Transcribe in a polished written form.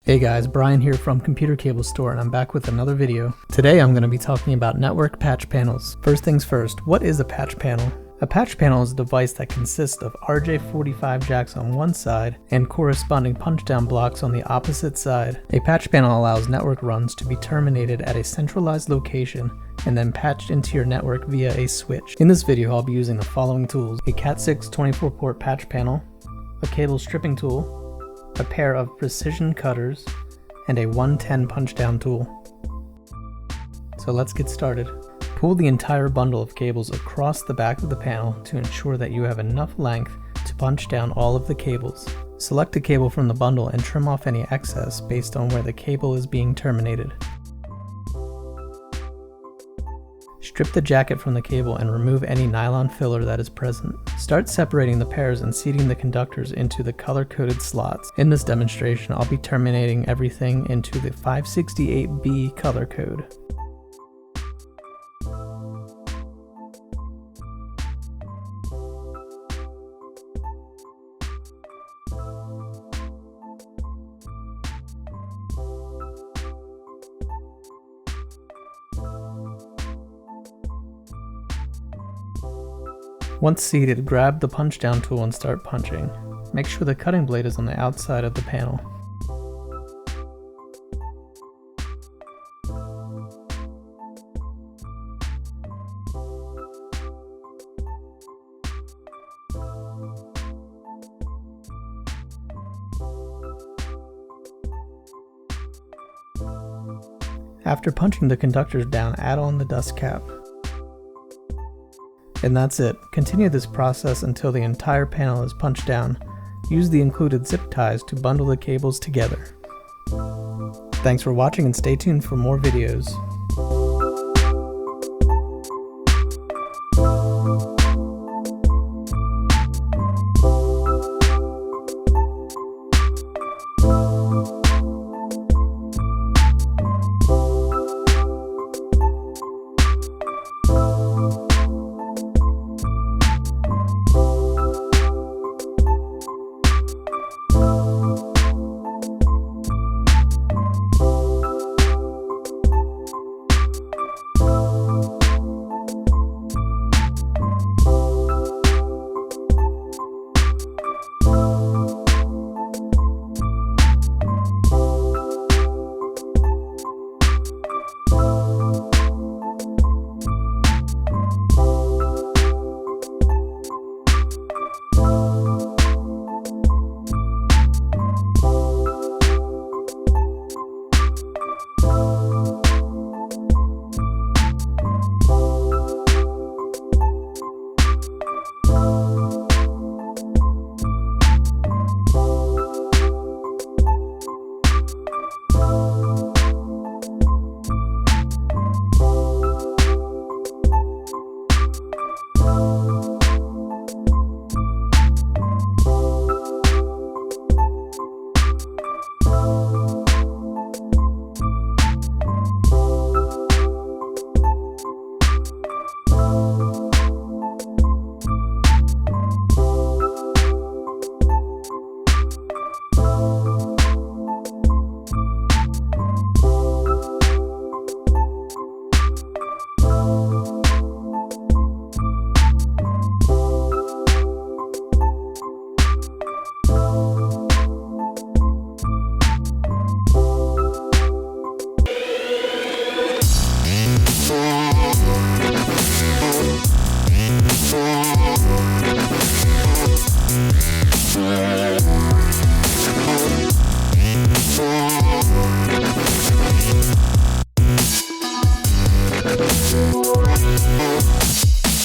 Hey guys, Brian here from Computer Cable Store, and I'm back with another video. Today I'm going to be talking about network patch panels. First things first, what is a patch panel? A patch panel is a device that consists of RJ45 jacks on one side and corresponding punch-down blocks on the opposite side. A patch panel allows network runs to be terminated at a centralized location and then patched into your network via a switch. In this video I'll be using the following tools: a Cat6 24-port patch panel, a cable stripping tool, a pair of precision cutters, and a 110 punch-down tool. So let's get started. Pull the entire bundle of cables across the back of the panel to ensure that you have enough length to punch down all of the cables. Select a cable from the bundle and trim off any excess based on where the cable is being terminated. Strip the jacket from the cable and remove any nylon filler that is present. Start separating the pairs and seating the conductors into the color-coded slots. In this demonstration, I'll be terminating everything into the 568B color code. Once seated, grab the punch-down tool and start punching. Make sure the cutting blade is on the outside of the panel. After punching the conductors down, add on the dust cap. And that's it. Continue this process until the entire panel is punched down. Use the included zip ties to bundle the cables together. Thanks for watching and stay tuned for more videos.